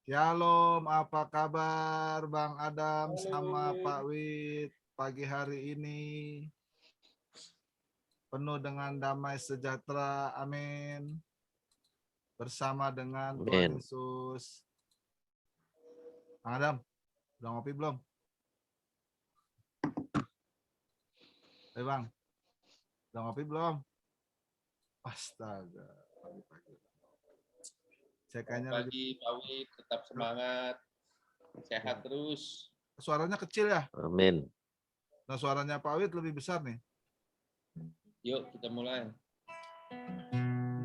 Shalom, apa kabar Bang Adam Halo. sama Pak Wid pagi hari ini? Penuh dengan damai sejahtera, amin. Bersama dengan Tuhan Amin. Yesus. Bang Adam, udah ngopi belum? Bang, udah ngopi belum? Astaga, pagi-pagi. Saya kayaknya lagi... Pagi, Pak Wid, tetap semangat, sehat terus. Suaranya kecil ya? Amin. Nah, suaranya Pak Wid lebih besar nih. Yuk kita mulai.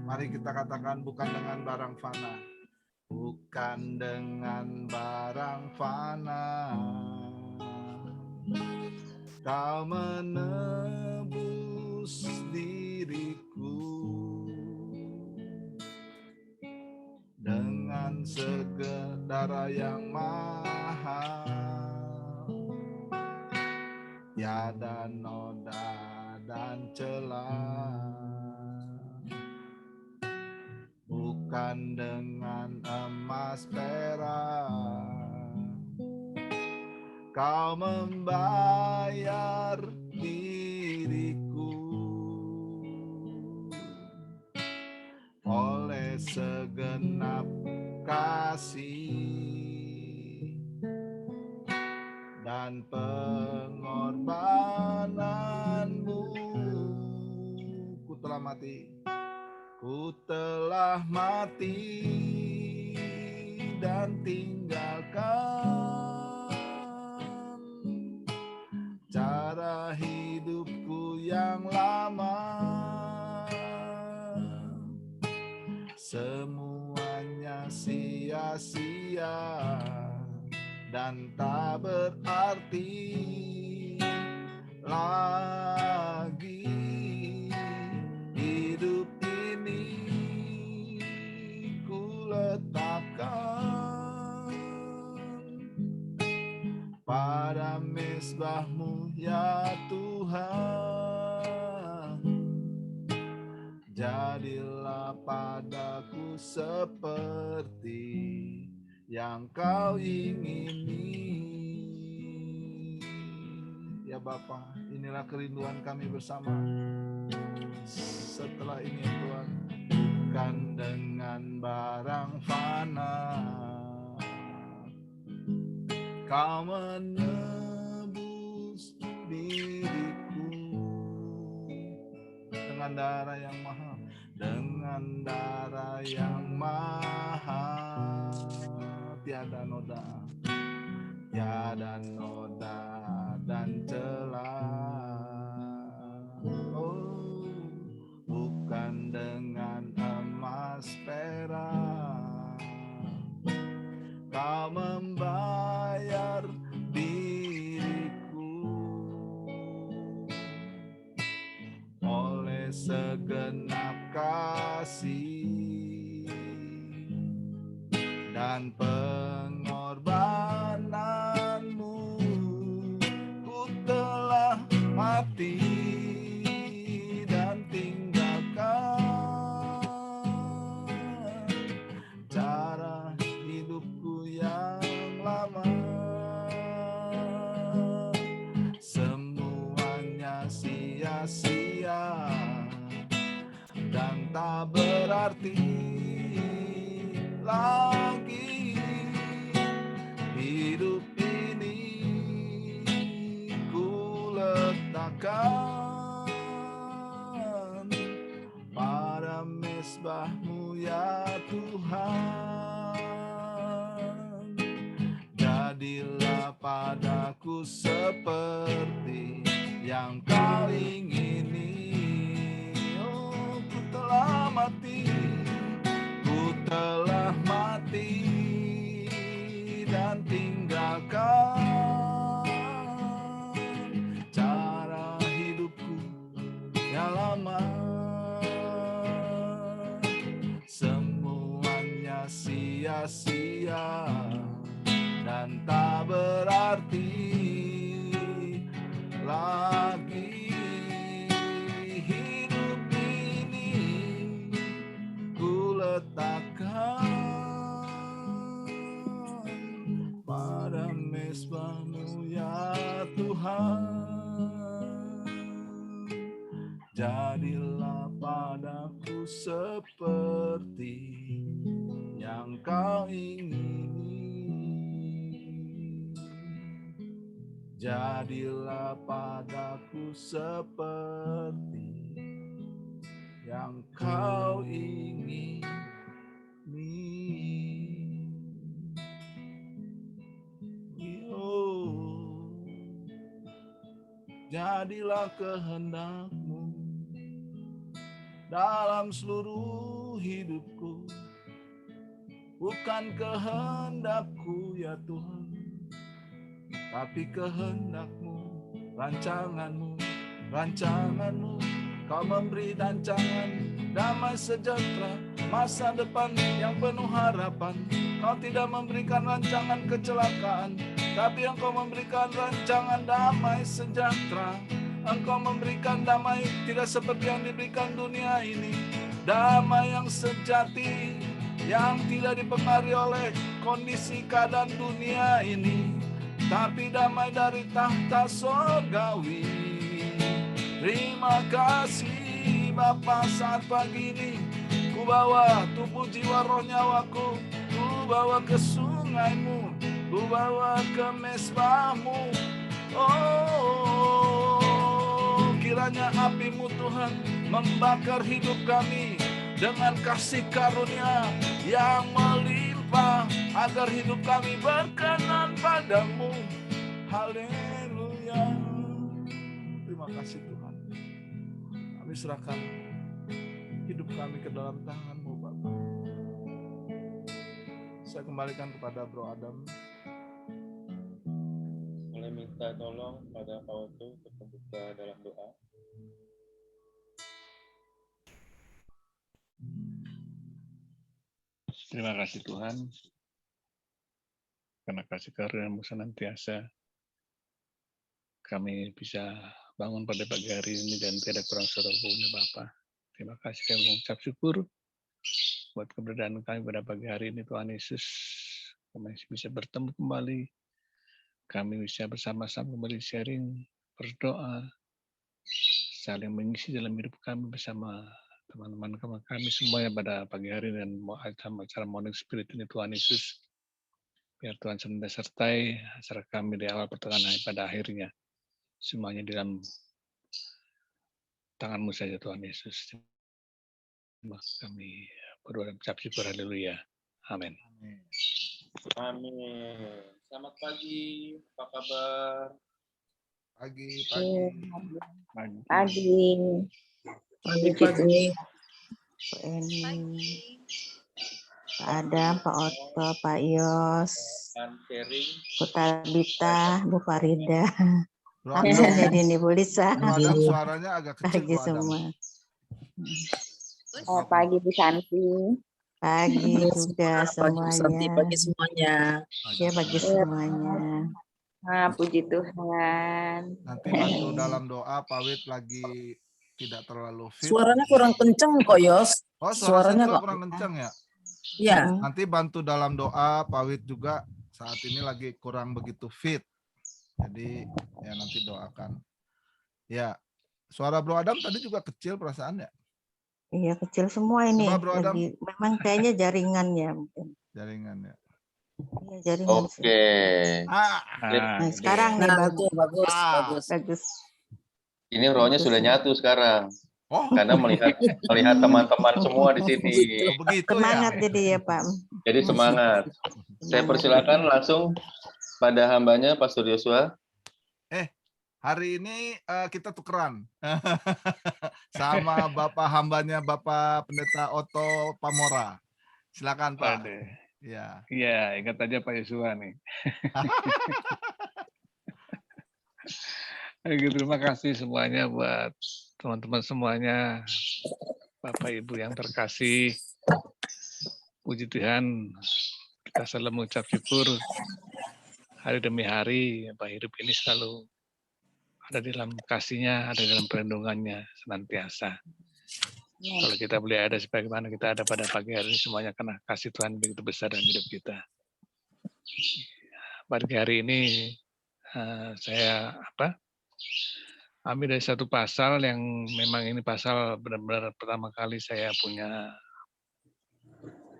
Mari kita katakan bukan dengan barang fana. Bukan dengan barang fana. Kau menebus diriku dengan darah yang mahal, tiada noda dan celah. Bukan dengan emas perak kau membayar diriku, oleh segenap kasih dan pengorbananmu. Ku telah mati, ku telah mati dan tinggalkan cara hidupku yang lama. Semuanya sia-sia dan tak berarti lagi. Hidup ini ku letakkan pada mezbah-Mu ya Tuhan. Jadilah padaku seperti yang Kau ingini. Ya Bapa, inilah kerinduan kami bersama. Setelah ini Tuhan, bukan dengan barang fana Kau menebus diriku dengan darah yang mahal, dengan darah yang mahal, tiada noda dan celah. Oh, bukan dengan emas perak Kau membayar diriku, oleh segenap kasih dan pengorbananmu. Ku telah mati dan tinggalkan cara hidupku yang lama. Semuanya sia-sia dan tak berarti lagi. Hidup ini ku letakkan pada mezbah-Mu ya Tuhan. Jadilah padaku seperti yang Kau ingini. Oh, ku telah mati dan tinggalkan cara hidupku yang lama. Semuanya sia-sia dan tak berarti lagi. Hidup ini ku letakkan Tuhan, jadilah padaku seperti yang Kau ingini. Jadilah padaku seperti yang Kau ingini. Oh, jadilah kehendak-Mu dalam seluruh hidupku, bukan kehendak-Ku ya Tuhan, tapi kehendak-Mu, rancangan-Mu, rancangan-Mu. Kau memberi rancangan damai sejahtera, masa depan yang penuh harapan. Kau tidak memberikan rancangan kecelakaan, tapi Engkau memberikan rancangan damai sejahtera. Engkau memberikan damai tidak seperti yang diberikan dunia ini, damai yang sejati, yang tidak dipengaruhi oleh kondisi keadaan dunia ini, tapi damai dari tahta surgawi. Terima kasih Bapa, saat pagi ini ku bawa tubuh jiwa roh nyawaku, ku bawa ke sungai-Mu, ku bawa ke mezbah-Mu. Oh, kiranya api-Mu Tuhan membakar hidup kami dengan kasih karunia yang melimpah, agar hidup kami berkenan padamu. Haleluya. Terima kasih Tuhan. Kami serahkan hidup kami ke dalam tangan-Mu Bapa. Saya kembalikan kepada Bro Adam. Boleh minta tolong pada Pak Oto untuk membuka dalam doa. Terima kasih Tuhan, karena kasih karunia-Mu senantiasa kami bisa bangun pada pagi hari ini dan tidak kurang serupa Bapa. Terima kasih kami mengucap syukur buat keberadaan kami pada pagi hari ini Tuhan Yesus. Kami bisa bertemu kembali, kami bisa bersama-sama kembali sharing, berdoa, saling mengisi dalam hidup kami bersama teman-teman kami semuanya pada pagi hari dan acara Morning Spirit ini Tuhan Yesus. Biar Tuhan senantiasa sertai acara kami di awal pertengahan pada akhirnya. Semuanya di dalam tangan-Mu saja Tuhan Yesus. Kami berdoa dan mengucap syukur, haleluya. Amin. Amin. Selamat pagi, apa kabar? Pagi. Pagi. Pak Adam, Pak Otto, Pak Yos, Sharing. Bu Tabita, Bu Farida. Bro Langsung Adam, jadi nih Bu Lisa. Bro Adam suaranya agak kecil Pagi Bro Adam. semua. Pagi Bu Santi. Pagi juga semuanya. Pagi semuanya. Ya pagi semuanya. Puji Tuhan. Nanti bantu dalam doa, Pak Wid lagi tidak terlalu fit. Suaranya kurang kenceng kok Yos. Oh, suaranya kok kurang kencang ya? Iya. Nanti bantu dalam doa, Pak Wid juga saat ini lagi kurang begitu fit. Jadi ya nanti doakan. Ya, suara Bro Adam tadi juga kecil perasaan ya? Iya kecil semua ini. Coba, Bro Adam. Lagi, memang kayaknya jaringannya mungkin. Jaringan ya. Iya jaringan sih. Oke. Nah, sekarang nih bagus. Ini rohnya sudah nyatu sekarang. Oh, Karena melihat teman-teman semua di sini. begitu Semangat ya. jadi ya Pak. Jadi semangat. Saya persilakan langsung pada hambanya Pastor Yosua. Hari ini kita tukeran sama Bapak hambanya Bapak Pendeta Otto Pamora. Silakan Pak. Ya. Iya, ingat aja Pak Yosua nih. Terima kasih semuanya buat teman-teman semuanya, Bapak Ibu yang terkasih. Puji Tuhan, kita selalu mengucap syukur hari demi hari, Pak hidup ini selalu ada di dalam kasih-Nya, ada dalam perlindungannya senantiasa. Kalau kita boleh ada sebagaimana kita ada pada pagi hari ini, semuanya karena kasih Tuhan begitu besar dalam hidup kita. Pagi hari ini saya ambil dari satu pasal yang memang ini pasal benar-benar pertama kali saya punya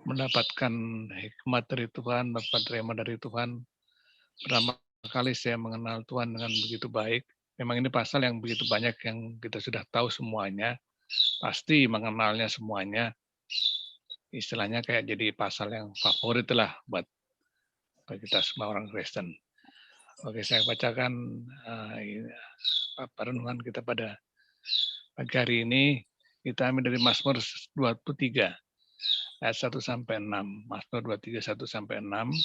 mendapatkan hikmat dari Tuhan, dapat rema dari Tuhan. Pertama kali saya mengenal Tuhan dengan begitu baik. Memang ini pasal yang begitu banyak yang kita sudah tahu semuanya, pasti mengenalnya semuanya. Istilahnya kayak jadi pasal yang favorit lah buat kita semua orang Kristen. Oke, saya bacakan renungan kita pada pagi hari ini. Kita ambil dari Mazmur 23 ayat 1 sampai 6. Mazmur 23 1 sampai 6.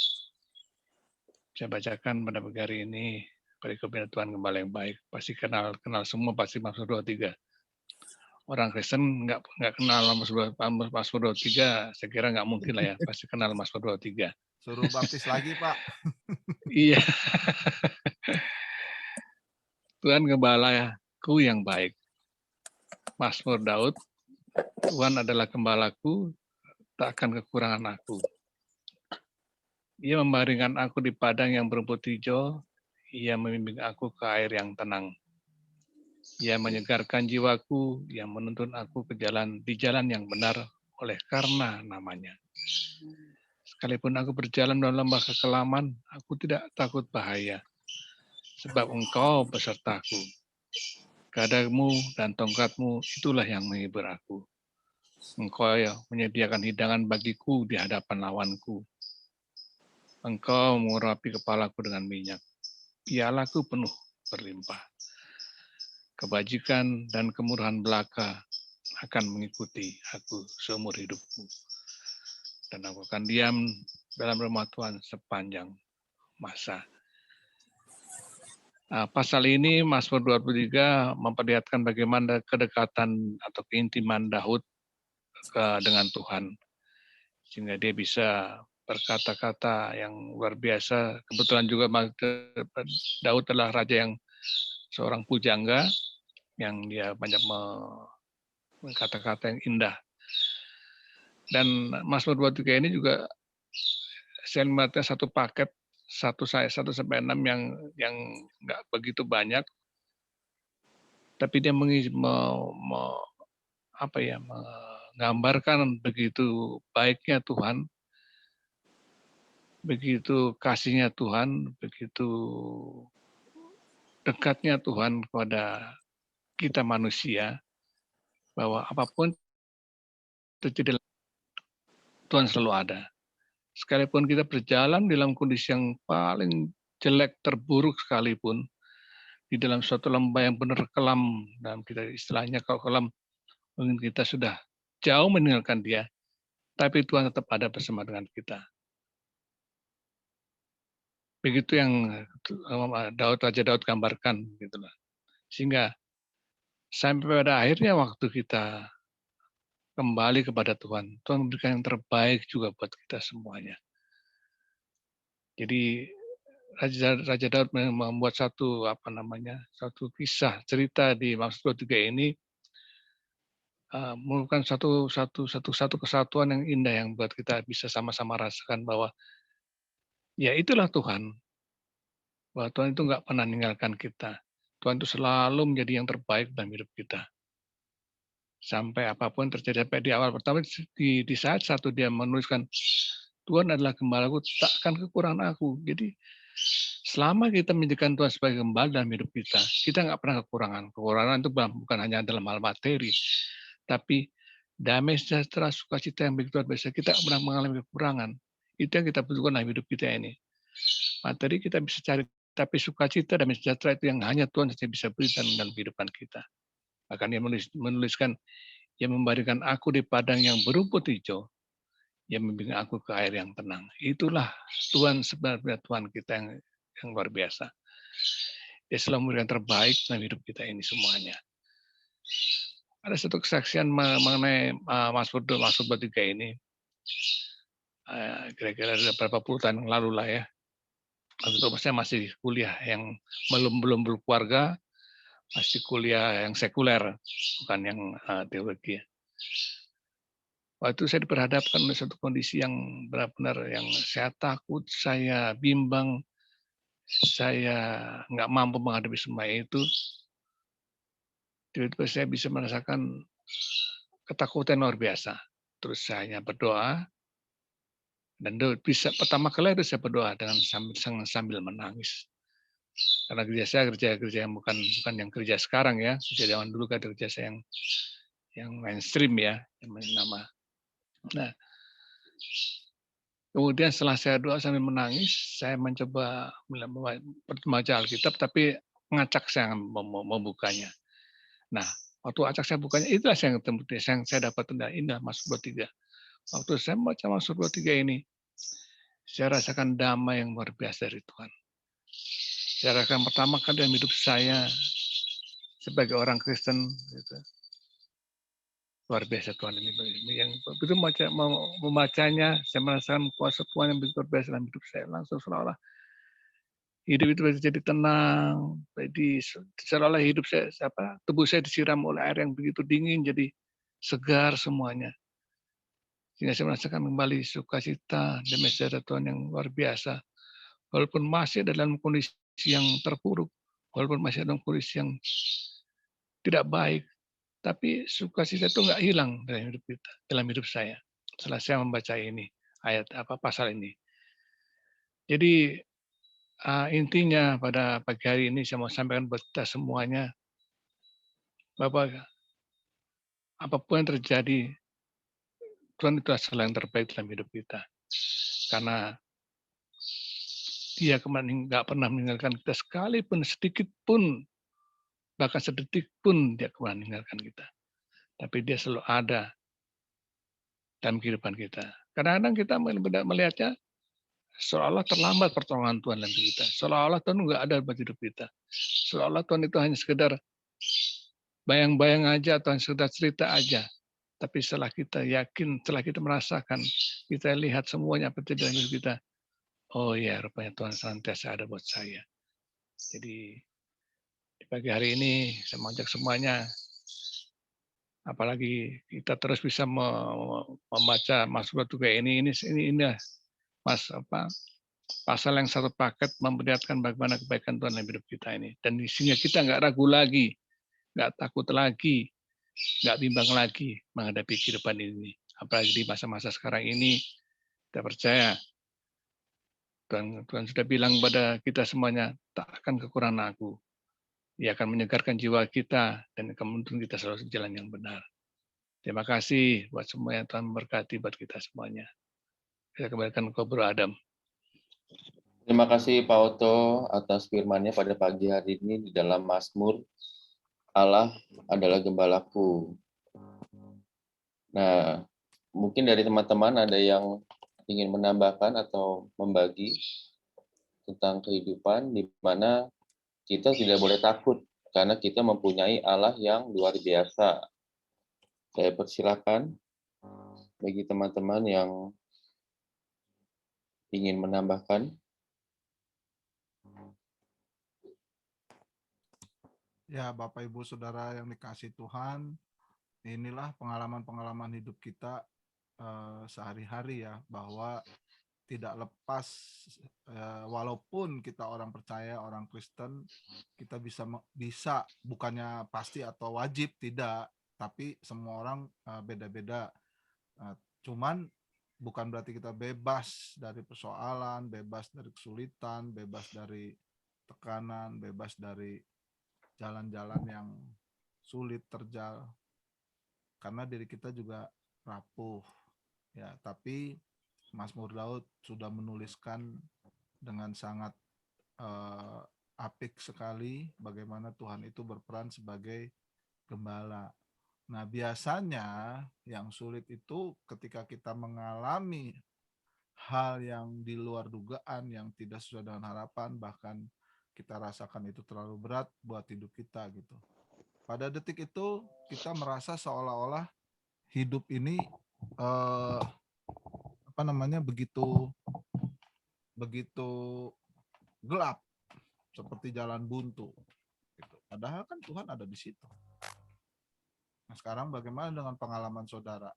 Saya bacakan pada pagi hari ini. Perikopnya Tuhan Gembala yang baik. Pasti kenal semua pasti Mazmur 23. Orang Kristen nggak kenal Mazmur 23, saya kira nggak mungkin lah ya. Pasti kenal Mazmur 23. Suruh baptis lagi, Pak. Iya. Tuhan Gembalaku yang baik. Mazmur Daud, Tuhan adalah gembalaku, tak akan kekurangan aku. Ia membaringkan aku di padang yang berumput hijau, ia membimbing aku ke air yang tenang. Ia menyegarkan jiwaku, ia menuntun aku di jalan yang benar oleh karena namanya. Sekalipun aku berjalan dalam lembah kekelaman, aku tidak takut bahaya, sebab Engkau besertaku. Gadamu dan tongkatmu itulah yang menghibur aku. Engkau menyediakan hidangan bagiku di hadapan lawanku. Engkau mengurapi kepalaku dengan minyak. Pialaku penuh berlimpah. Kebajikan dan kemurahan belaka akan mengikuti aku seumur hidupku. Dan aku akan diam dalam rumah Tuhan sepanjang masa. Pasal ini Mazmur 23 memperlihatkan bagaimana kedekatan atau keintiman Daud dengan Tuhan. Sehingga dia bisa berkata-kata yang luar biasa. Kebetulan juga Daud adalah raja yang seorang pujangga, yang dia banyak kata-kata yang indah. Dan Mazmur 23 ini juga saya melihatnya satu paket 1 sampai 6 yang nggak begitu banyak, tapi dia menggambarkan begitu baiknya Tuhan, begitu kasihnya Tuhan, begitu dekatnya Tuhan kepada kita manusia, bahwa apapun terjadi, Tuhan selalu ada. Sekalipun kita berjalan dalam kondisi yang paling jelek, terburuk sekalipun, di dalam suatu lembah yang benar kelam, dan kita istilahnya kalau kelam, mungkin kita sudah jauh meninggalkan dia, tapi Tuhan tetap ada bersama dengan kita. Begitu yang Raja Daud gambarkan, gitulah. Sehingga sampai pada akhirnya waktu kita kembali kepada Tuhan, Tuhan memberikan yang terbaik juga buat kita semuanya. Jadi Raja Daud membuat satu kisah cerita di Mazmur 23 ini merupakan satu kesatuan yang indah yang buat kita bisa sama-sama rasakan bahwa ya itulah Tuhan, bahwa Tuhan itu nggak pernah meninggalkan kita. Tuhan itu selalu menjadi yang terbaik dalam hidup kita. Sampai apapun terjadi, sampai di awal pertama di saat satu dia menuliskan Tuhan adalah gembalaku, tak akan kekurangan aku. Jadi selama kita menjadikan Tuhan sebagai gembala dalam hidup kita nggak pernah kekurangan. Kekurangan itu bukan hanya dalam hal materi, tapi damai sejahtera, sukacita yang begitu luar biasa. Kita pernah mengalami kekurangan. Itu yang kita butuhkan dalam hidup kita ini. Materi kita bisa cari, tapi sukacita, damai sejahtera itu yang hanya Tuhan saja bisa berikan dalam kehidupan kita. Bahkan dia menuliskan, yang membaringkan aku di padang yang berumput hijau, yang membimbing aku ke air yang tenang. Itulah Tuhan sebenarnya, Tuhan kita yang luar biasa. Dia selalu memberikan terbaik dalam hidup kita ini semuanya. Ada satu kesaksian mengenai Mazmur 23 ini. Kira-kira ada beberapa puluh tahun yang lalu lah ya. Waktu itu saya masih kuliah yang belum berkeluarga, masih kuliah yang sekuler, bukan yang teologi. Waktu itu saya diperhadapkan oleh satu kondisi yang benar-benar yang saya takut, saya bimbang, saya nggak mampu menghadapi semua itu, tiba-tiba saya bisa merasakan ketakutan luar biasa. Terus saya berdoa, dan bisa pertama kali itu saya berdoa dengan sambil menangis. Karena kerja yang bukan yang kerja sekarang ya, kerja zaman dulu kan kerja saya yang mainstream ya, yang nama. Nah, kemudian setelah saya doa sambil menangis, saya mencoba membaca Alkitab, tapi ngacak saya membukanya. Nah, waktu acak saya bukanya, itulah yang saya dapat tanda indah Mazmur 23. Waktu saya membaca Mazmur 23 ini, saya rasakan damai yang luar biasa dari Tuhan. Saya rasakan pertama kali dalam hidup saya sebagai orang Kristen, gitu. Luar biasa Tuhan ini. Yang begitu membacanya, saya merasakan kuasa Tuhan yang begitu luar biasa dalam hidup saya. Langsung seolah-olah hidup itu jadi tenang. Jadi seolah-olah hidup saya, tubuh saya disiram oleh air yang begitu dingin, jadi segar semuanya. Sehingga saya merasakan kembali sukacita dan sejahtera Tuhan yang luar biasa. Walaupun masih dalam kondisi yang terpuruk, walaupun masih dalam kondisi yang tidak baik, tapi sukacita itu nggak hilang dalam hidup kita, dalam hidup saya. Setelah saya membaca ini, pasal ini. Jadi intinya pada pagi hari ini saya mau sampaikan buat kita semuanya, bahwa apapun yang terjadi, Tuhan itu adalah yang terbaik dalam hidup kita. Karena Dia kemarin nggak pernah meninggalkan kita sekalipun sedikit pun, bahkan sedetik pun Dia pernah meninggalkan kita. Tapi Dia selalu ada dalam kehidupan kita. Kadang-kadang kita melihatnya seolah-olah terlambat pertolongan Tuhan dalam hidup kita. Seolah-olah Tuhan nggak ada buat hidup kita. Seolah-olah Tuhan itu hanya sekedar bayang-bayang aja atau hanya sekedar cerita aja. Tapi setelah kita yakin, setelah kita merasakan, kita lihat semuanya apa terjadi dalam hidup kita, oh ya, rupanya Tuhan senantiasa ada buat saya. Jadi di pagi hari ini saya mengajak semuanya, apalagi kita terus bisa membaca Mazmur 23 ini pasal yang satu paket memperlihatkan bagaimana kebaikan Tuhan dalam hidup kita ini. Dan sehingga kita nggak ragu lagi, nggak takut lagi, nggak bimbang lagi menghadapi kehidupan ini. Apalagi di masa-masa sekarang ini, kita percaya Tuhan sudah bilang kepada kita semuanya, tak akan kekurangan aku. Ia akan menyegarkan jiwa kita dan akan menuntun kita selalu jalan yang benar. Terima kasih buat semua yang Tuhan memberkati buat kita semuanya. Saya kembalikan ke Bro Adam. Terima kasih Pak Oto atas firman-Nya pada pagi hari ini di dalam Mazmur, Allah adalah gembalaku. Nah, mungkin dari teman-teman ada yang ingin menambahkan atau membagi tentang kehidupan di mana kita tidak boleh takut karena kita mempunyai Allah yang luar biasa. Saya persilakan bagi teman-teman yang ingin menambahkan. Ya, Bapak Ibu Saudara yang dikasih Tuhan, inilah pengalaman-pengalaman hidup kita sehari-hari ya, bahwa tidak lepas walaupun kita orang percaya, orang Kristen, kita bisa bukannya pasti atau wajib, tidak, tapi semua orang beda-beda. Cuman bukan berarti kita bebas dari persoalan, bebas dari kesulitan, bebas dari tekanan, bebas dari jalan-jalan yang sulit terjal, karena diri kita juga rapuh ya. Tapi Mazmur Daud sudah menuliskan dengan sangat apik sekali bagaimana Tuhan itu berperan sebagai gembala. Nah, biasanya yang sulit itu ketika kita mengalami hal yang di luar dugaan, yang tidak sesuai dengan harapan, bahkan kita rasakan itu terlalu berat buat hidup kita gitu. Pada detik itu kita merasa seolah-olah hidup ini begitu gelap, seperti jalan buntu gitu. Padahal kan Tuhan ada di situ. Nah, sekarang bagaimana dengan pengalaman saudara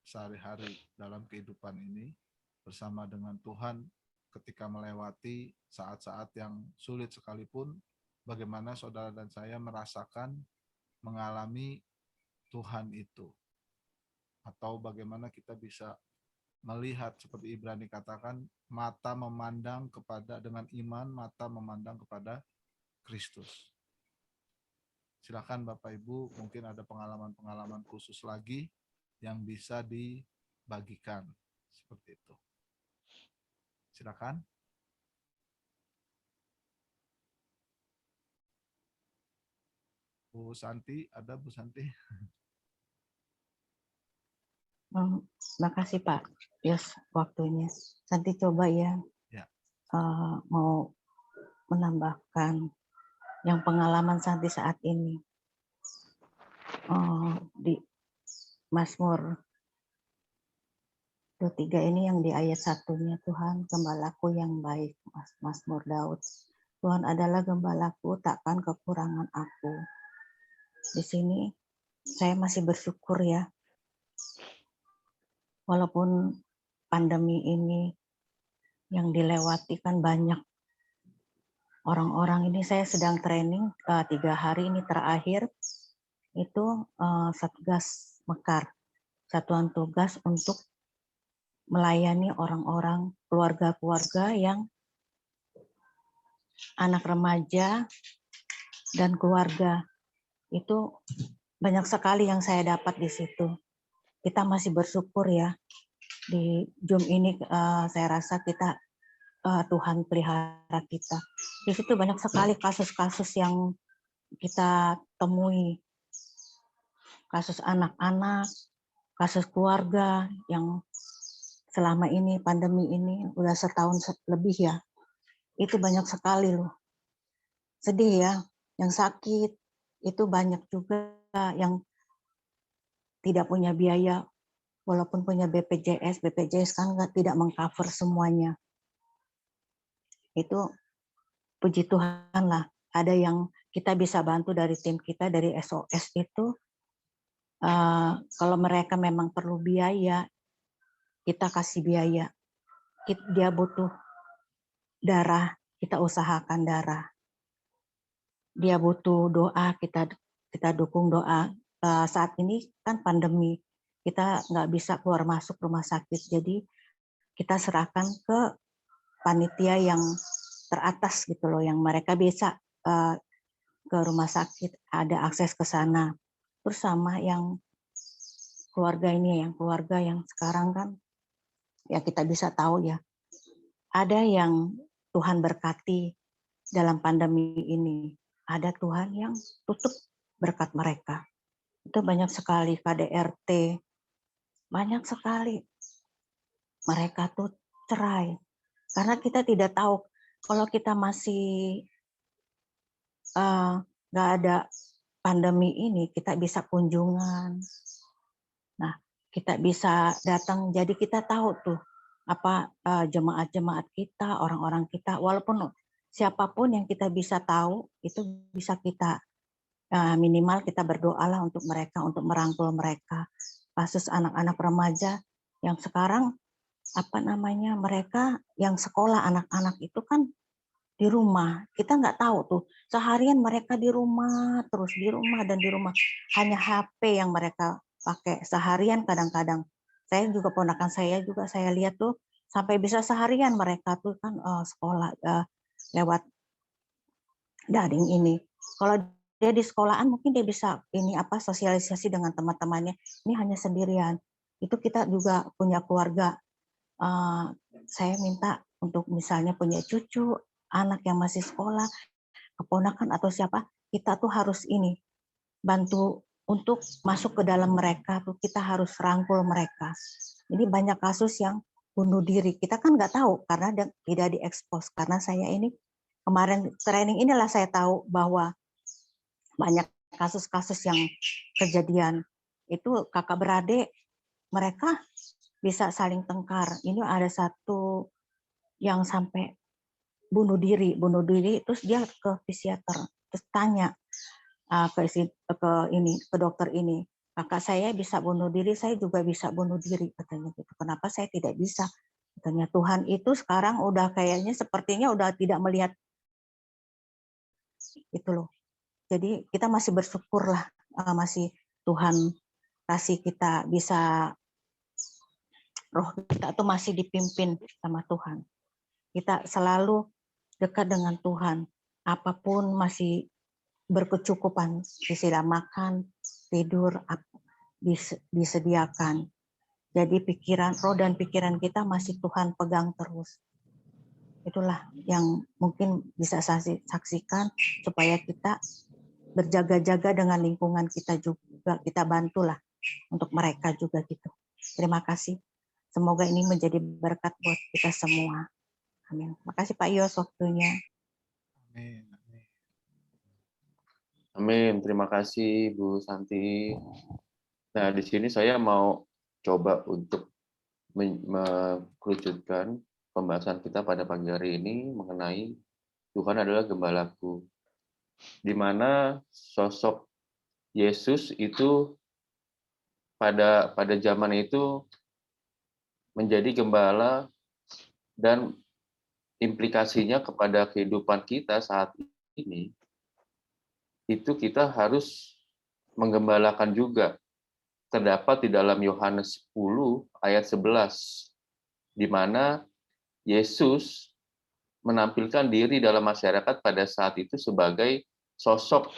sehari-hari dalam kehidupan ini bersama dengan Tuhan? ketika melewati saat-saat yang sulit sekalipun, bagaimana saudara dan saya merasakan, mengalami Tuhan itu. Atau bagaimana kita bisa melihat seperti Ibrani katakan, mata memandang kepada dengan iman, mata memandang kepada Kristus. Silakan Bapak Ibu, mungkin ada pengalaman-pengalaman khusus lagi yang bisa dibagikan seperti itu. Silakan. Bu Santi, ada Bu Santi? Makasih Pak Yos waktunya. Santi coba ya, Ya. mau menambahkan yang pengalaman Santi saat ini. Di Mazmur 23 ini yang di ayat 1-nya, Tuhan gembalaku yang baik, Mazmur Daud. Tuhan adalah gembalaku, takkan kekurangan aku. Di sini saya masih bersyukur ya. Walaupun pandemi ini yang dilewati kan banyak orang-orang ini. Saya sedang training 3 hari ini terakhir itu Satgas Mekar, satuan tugas untuk melayani orang-orang, keluarga-keluarga yang anak remaja dan keluarga. Itu banyak sekali yang saya dapat di situ. Kita masih bersyukur ya. Di Zoom ini saya rasa kita Tuhan pelihara kita. Di situ banyak sekali kasus-kasus yang kita temui. Kasus anak-anak, kasus keluarga yang selama ini pandemi ini udah setahun lebih ya. Itu banyak sekali loh. Sedih ya, yang sakit itu banyak juga yang tidak punya biaya, walaupun punya BPJS kan tidak mengcover semuanya. Itu puji Tuhan lah, ada yang kita bisa bantu dari tim kita, dari SOS itu. Kalau mereka memang perlu biaya, kita kasih biaya. Dia butuh darah, kita usahakan darah. Dia butuh doa, kita dukung doa. Saat ini kan pandemi, kita nggak bisa keluar masuk rumah sakit, jadi kita serahkan ke panitia yang teratas gitu loh, yang mereka bisa ke rumah sakit, ada akses ke sana. Terus sama yang keluarga ini, yang keluarga yang sekarang kan, ya kita bisa tahu ya, ada yang Tuhan berkati dalam pandemi ini, ada Tuhan yang tutup berkat mereka. Itu banyak sekali KDRT, banyak sekali mereka tuh cerai. Karena kita tidak tahu, kalau kita masih nggak ada pandemi ini, kita bisa kunjungan. Nah, kita bisa datang, jadi kita tahu tuh apa jemaat-jemaat kita, orang-orang kita, walaupun siapapun yang kita bisa tahu, itu bisa kita minimal kita berdoalah untuk mereka, untuk merangkul mereka. Kasus anak-anak remaja yang sekarang mereka yang sekolah anak-anak itu kan di rumah. Kita nggak tahu tuh seharian mereka di rumah, terus di rumah dan di rumah. Hanya HP yang mereka pakai seharian kadang-kadang. Saya juga ponakan saya juga saya lihat tuh sampai bisa seharian mereka tuh kan sekolah lewat daring ini. Kalau dia di sekolahan mungkin dia bisa sosialisasi dengan teman-temannya. Ini hanya sendirian. Itu kita juga punya keluarga. Saya minta untuk misalnya punya cucu, anak yang masih sekolah, keponakan atau siapa, kita tuh harus bantu untuk masuk ke dalam mereka, tuh kita harus rangkul mereka. Ini banyak kasus yang bunuh diri, kita kan nggak tahu karena tidak diekspos. Karena saya ini kemarin training inilah saya tahu bahwa banyak kasus-kasus yang kejadian itu kakak beradik mereka bisa saling tengkar. Ini ada satu yang sampai bunuh diri terus dia ke psikiater terus tanya ke dokter ini, kakak saya bisa bunuh diri, saya juga bisa bunuh diri katanya gitu. Kenapa saya tidak bisa? Katanya Tuhan itu sekarang udah kayaknya sepertinya udah tidak melihat itu loh. Jadi kita masih bersyukur lah, masih Tuhan kasih kita bisa, roh kita tuh masih dipimpin sama Tuhan. Kita selalu dekat dengan Tuhan. Apapun masih berkecukupan, disediakan makan, tidur, disediakan. Jadi pikiran, roh dan pikiran kita masih Tuhan pegang terus. Itulah yang mungkin bisa saksikan supaya kita berjaga-jaga dengan lingkungan kita juga, kita bantulah untuk mereka juga gitu. Terima kasih. Semoga ini menjadi berkat buat kita semua. Amin. Makasih Pak Yos waktunya. Amin. Amin. Terima kasih Bu Santi. Nah, di sini saya mau coba untuk mengerucutkan pembahasan kita pada pagi hari ini mengenai Tuhan adalah gembalaku. Di mana sosok Yesus itu pada zaman itu menjadi gembala, dan implikasinya kepada kehidupan kita saat ini itu kita harus menggembalakan juga. Terdapat di dalam Yohanes 10 ayat 11 di mana Yesus menampilkan diri dalam masyarakat pada saat itu sebagai sosok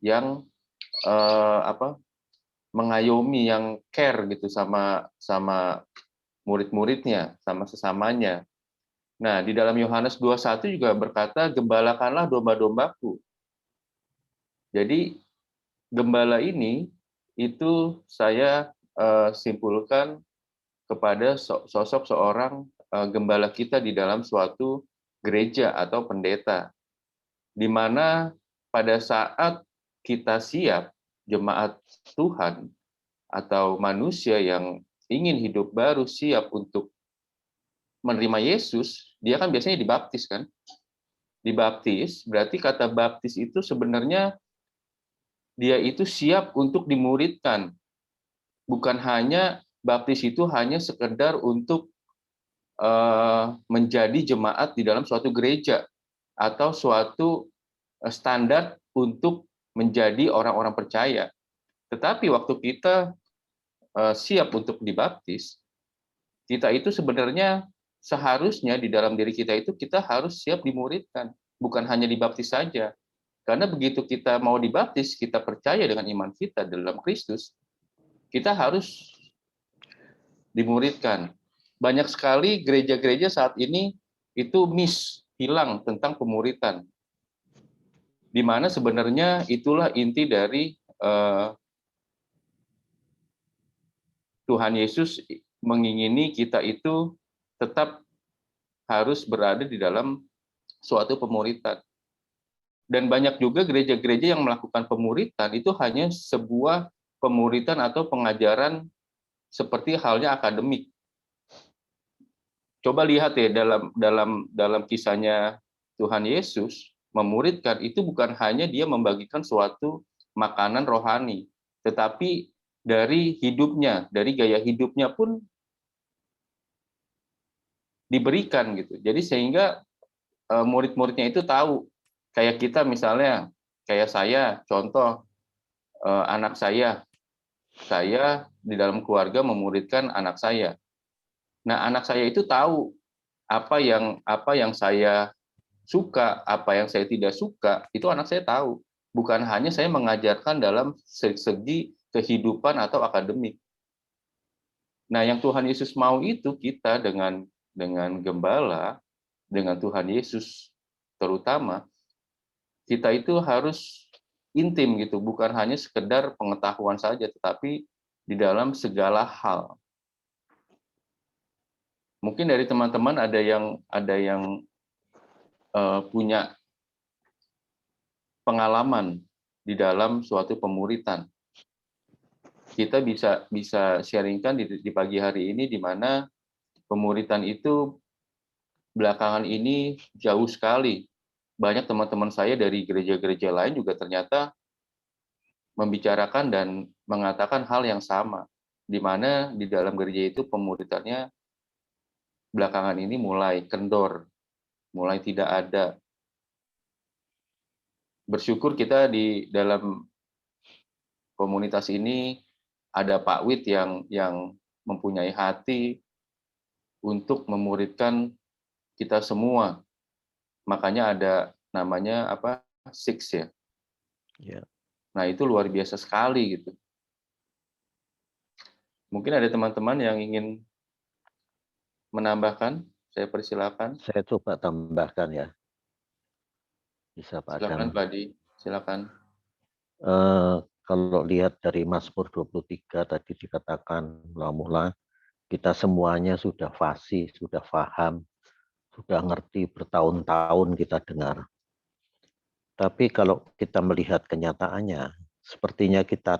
yang mengayomi, yang care gitu sama murid-muridnya, sama sesamanya. Nah, di dalam Yohanes 21 juga berkata, gembalakanlah domba-dombaku. Jadi, gembala ini itu saya simpulkan kepada sosok seorang gembala kita di dalam suatu gereja atau pendeta, di mana pada saat kita siap, jemaat Tuhan atau manusia yang ingin hidup baru siap untuk menerima Yesus, dia kan biasanya dibaptis kan? Dibaptis, berarti kata baptis itu sebenarnya dia itu siap untuk dimuridkan. Bukan hanya baptis itu hanya sekedar untuk menjadi jemaat di dalam suatu gereja atau suatu standar untuk menjadi orang-orang percaya. Tetapi waktu kita siap untuk dibaptis, kita itu sebenarnya seharusnya di dalam diri kita itu kita harus siap dimuridkan, bukan hanya dibaptis saja. Karena begitu kita mau dibaptis, kita percaya dengan iman kita dalam Kristus, kita harus dimuridkan. Banyak sekali gereja-gereja saat ini itu hilang tentang pemuridan. Di mana sebenarnya itulah inti dari Tuhan Yesus mengingini kita itu tetap harus berada di dalam suatu pemuridan. Dan banyak juga gereja-gereja yang melakukan pemuridan itu hanya sebuah pemuridan atau pengajaran seperti halnya akademik. Coba lihat ya dalam kisahnya Tuhan Yesus memuridkan itu bukan hanya dia membagikan suatu makanan rohani, tetapi dari hidupnya, dari gaya hidupnya pun diberikan gitu. Jadi sehingga murid-muridnya itu tahu, kayak kita misalnya, kayak saya, contoh anak saya di dalam keluarga memuridkan anak saya. Nah, anak saya itu tahu apa yang saya suka, apa yang saya tidak suka, itu anak saya tahu. Bukan hanya saya mengajarkan dalam segi kehidupan atau akademik. Nah, yang Tuhan Yesus mau itu kita dengan gembala, dengan Tuhan Yesus terutama, kita itu harus intim gitu, bukan hanya sekedar pengetahuan saja, tetapi di dalam segala hal. Mungkin dari teman-teman ada yang punya pengalaman di dalam suatu pemuridan. Kita bisa sharingkan di pagi hari ini di mana pemuridan itu belakangan ini jauh sekali. Banyak teman-teman saya dari gereja-gereja lain juga ternyata membicarakan dan mengatakan hal yang sama, di mana di dalam gereja itu pemuridannya belakangan ini mulai kendor, mulai tidak ada. Bersyukur kita di dalam komunitas ini ada Pak Wid yang mempunyai hati untuk memuridkan kita semua. Makanya ada namanya apa? Six ya. Ya. Nah, itu luar biasa sekali gitu. Mungkin ada teman-teman yang ingin menambahkan, saya persilakan. Saya coba tambahkan ya. Bisa Pak Silakan Adam. Pak Adi, silakan. Kalau lihat dari Mazmur 23 tadi dikatakan mula-mula kita semuanya sudah fasih, sudah paham, sudah ngerti bertahun-tahun kita dengar. Tapi kalau kita melihat kenyataannya, sepertinya kita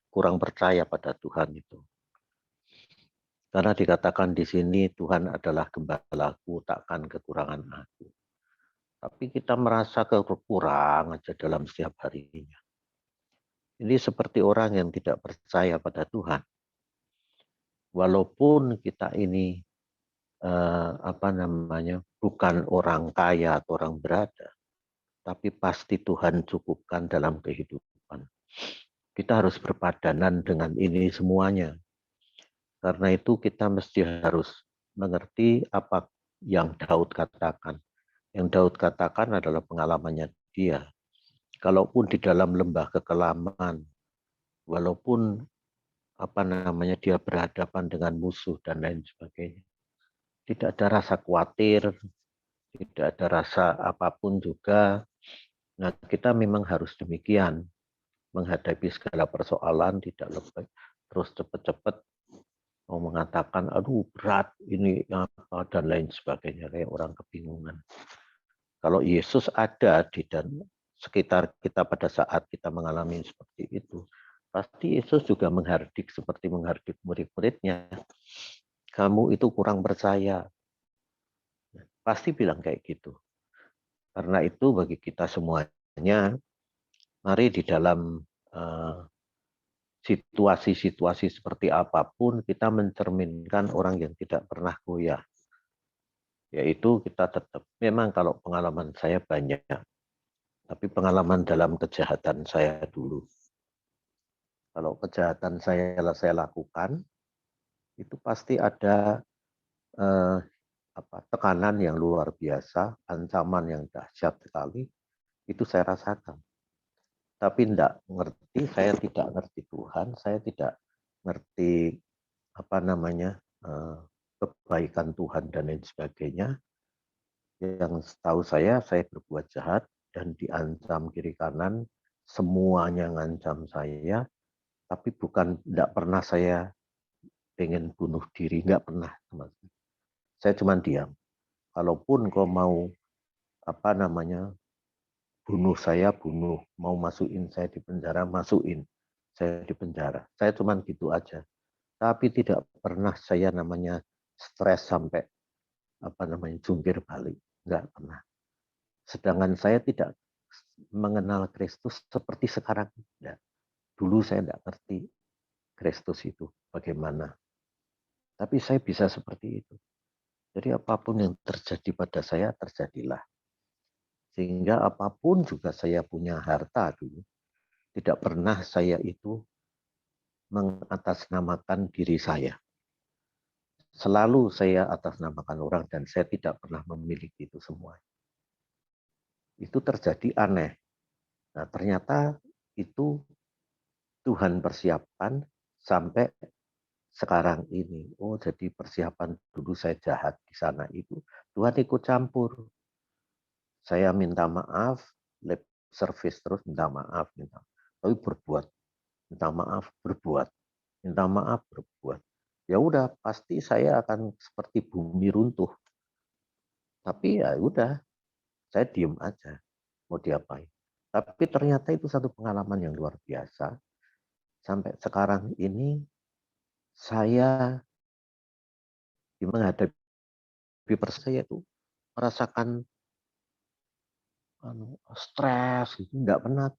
kurang percaya pada Tuhan itu. Karena dikatakan di sini Tuhan adalah gembalaku, takkan kekurangan aku. Tapi kita merasa kekurangan aja dalam setiap harinya. Ini seperti orang yang tidak percaya pada Tuhan. Walaupun kita ini bukan orang kaya atau orang berada, tapi pasti Tuhan cukupkan dalam kehidupan. Kita harus berpadanan dengan ini semuanya. Karena itu kita mesti harus mengerti apa yang Daud katakan. Yang Daud katakan adalah pengalamannya dia. Kalaupun di dalam lembah kekelaman, walaupun dia berhadapan dengan musuh dan lain sebagainya, tidak ada rasa khawatir, tidak ada rasa apapun juga. Nah, kita memang harus demikian menghadapi segala persoalan, tidak lebih terus cepat-cepat mau mengatakan, aduh berat ini apa dan lain sebagainya, kayak orang kebingungan. Kalau Yesus ada di dan sekitar kita pada saat kita mengalami seperti itu, pasti Yesus juga menghardik seperti menghardik murid-muridnya. Kamu itu kurang percaya. Pasti bilang kayak gitu. Karena itu bagi kita semuanya, mari di dalam situasi-situasi seperti apapun, kita mencerminkan orang yang tidak pernah goyah. Yaitu kita tetap, memang kalau pengalaman saya banyak, tapi pengalaman dalam kejahatan saya dulu. Kalau kejahatan saya lakukan, itu pasti ada tekanan yang luar biasa, ancaman yang dahsyat sekali, itu saya rasakan. Tapi saya tidak ngerti Tuhan, saya tidak ngerti kebaikan Tuhan dan lain sebagainya. Yang setahu saya berbuat jahat dan diancam kiri kanan, semuanya ngancam saya, tapi tidak pernah saya pengen bunuh diri, nggak pernah. Saya cuma diam. Kalaupun kau mau bunuh saya, bunuh. Mau masukin saya di penjara, masukin saya di penjara. Saya cuma gitu aja. Tapi tidak pernah saya stres sampai jungkir balik. Enggak pernah. Sedangkan saya tidak mengenal Kristus seperti sekarang. Ya. Dulu saya tidak ngerti Kristus itu bagaimana. Tapi saya bisa seperti itu. Jadi apapun yang terjadi pada saya, terjadilah. Sehingga apapun juga saya punya harta dulu, tidak pernah saya itu mengatasnamakan diri saya. Selalu saya atasnamakan orang dan saya tidak pernah memiliki itu semua. Itu terjadi aneh. Nah, ternyata itu Tuhan persiapkan sampai sekarang ini. Oh, jadi persiapan dulu saya jahat di sana itu. Tuhan ikut campur. Saya minta maaf, lip service terus minta maaf. Tapi berbuat. Minta maaf, berbuat. Minta maaf, berbuat. Ya udah, pasti saya akan seperti bumi runtuh. Tapi ya udah, saya diem aja. Mau diapain. Tapi ternyata itu satu pengalaman yang luar biasa. Sampai sekarang ini saya menghadapi saya itu merasakan stres gitu, nggak pernah.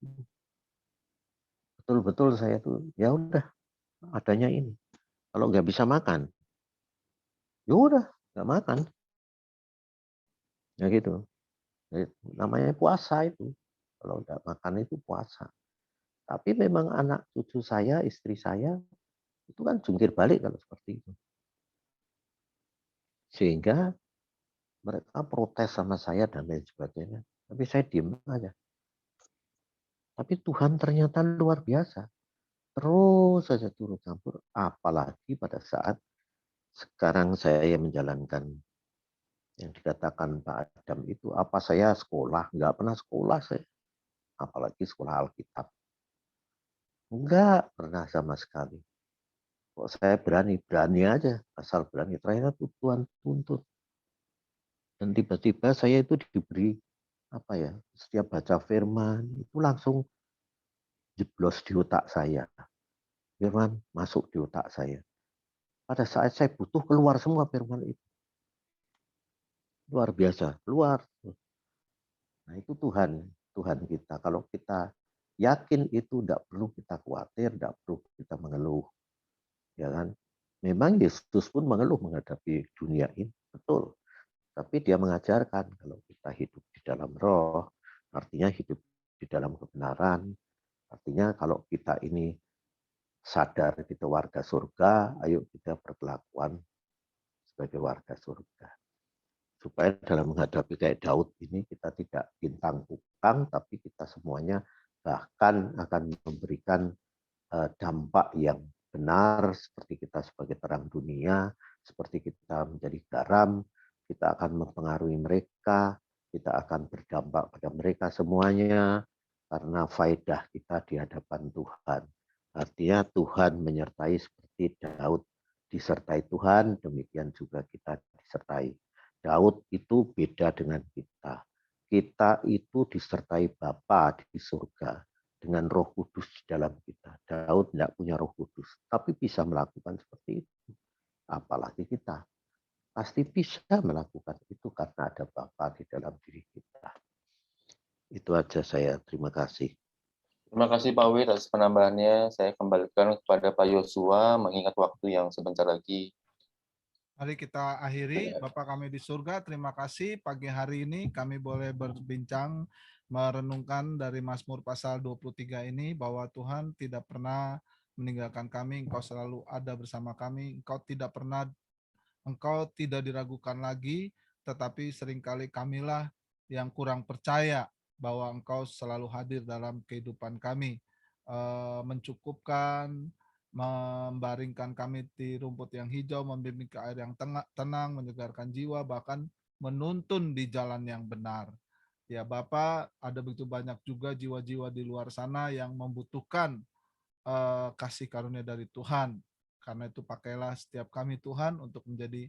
Betul-betul saya tuh ya udah adanya ini. Kalau nggak bisa makan, ya udah nggak makan. Ya gitu. Namanya puasa itu. Kalau nggak makan itu puasa. Tapi memang anak cucu saya, istri saya, itu kan jungkir balik kalau seperti itu. Sehingga mereka protes sama saya dan lain sebagainya. Tapi saya diem aja. Tapi Tuhan ternyata luar biasa. Terus saja turut campur. Apalagi pada saat sekarang saya menjalankan yang dikatakan Pak Adam itu. Apa saya sekolah? Nggak pernah sekolah saya. Apalagi sekolah Alkitab. Enggak pernah sama sekali. Kok saya berani aja. Asal berani. Ternyata Tuhan tuntut. Dan tiba-tiba saya itu diberi apa ya, setiap baca firman itu langsung jeblos di otak saya. Firman masuk di otak saya. Pada saat saya butuh keluar semua firman itu. Luar biasa, keluar. Nah itu Tuhan kita. Kalau kita yakin itu tidak perlu kita khawatir, tidak perlu kita mengeluh. Ya kan? Memang Yesus pun mengeluh menghadapi dunia ini, betul. Tapi dia mengajarkan kalau kita hidup di dalam roh, artinya hidup di dalam kebenaran. Artinya kalau kita ini sadar kita warga surga, ayo kita berkelakuan sebagai warga surga. Supaya dalam menghadapi kayak Daud ini kita tidak bintang-bintang, tapi kita semuanya bahkan akan memberikan dampak yang benar, seperti kita sebagai terang dunia, seperti kita menjadi garam, kita akan mempengaruhi mereka, kita akan berdampak pada mereka semuanya, karena faedah kita di hadapan Tuhan. Artinya Tuhan menyertai seperti Daud disertai Tuhan, demikian juga kita disertai. Daud itu beda dengan kita. Kita itu disertai Bapa di surga dengan Roh Kudus di dalam kita. Daud tidak punya Roh Kudus, tapi bisa melakukan seperti itu. Apalagi kita. Pasti bisa melakukan itu karena ada Bapa di dalam diri kita. Itu aja saya. Terima kasih. Terima kasih Pak Wid atas penambahannya. Saya kembalikan kepada Pak Yosua mengingat waktu yang sebentar lagi. Mari kita akhiri. Bapak kami di surga, terima kasih pagi hari ini kami boleh berbincang, merenungkan dari Mazmur pasal 23 ini bahwa Tuhan tidak pernah meninggalkan kami, Engkau selalu ada bersama kami, Engkau tidak diragukan lagi, tetapi seringkali kamilah yang kurang percaya bahwa Engkau selalu hadir dalam kehidupan kami, mencukupkan, membaringkan kami di rumput yang hijau, membimbing ke air yang tenang, menyegarkan jiwa, bahkan menuntun di jalan yang benar. Ya Bapak, ada begitu banyak juga jiwa-jiwa di luar sana yang membutuhkan kasih karunia dari Tuhan. Karena itu pakailah setiap kami Tuhan untuk menjadi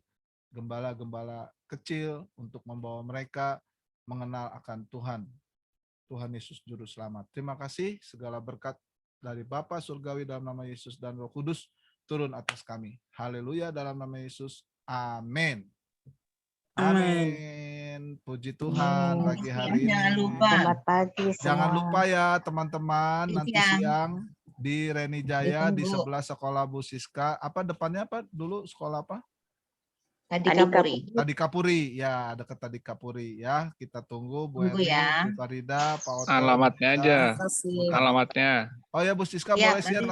gembala-gembala kecil, untuk membawa mereka mengenal akan Tuhan. Tuhan Yesus Juru Selamat. Terima kasih, segala berkat dari Bapa Surgawi dalam nama Yesus dan Roh Kudus turun atas kami. Haleluya dalam nama Yesus. Amin. Amin. Puji Tuhan pagi hari ini. Jangan lupa. Selamat pagi semua. Jangan lupa ya teman-teman, nanti Siang. siang di Reni Jaya di Ditunggu. sebelah sekolah Bu Siska. Apa depannya apa dulu sekolah apa? Tadi Kapuri. Tadi Kapuri, ya dekat Tadi Kapuri ya. Kita tunggu Bu Tunggu Erni, ya. Bu Farida, Pak Oto. Alamatnya Bu aja. Siska. Terima kasih. Alamatnya. Oh ya Bu Siska Ya, boleh share nanti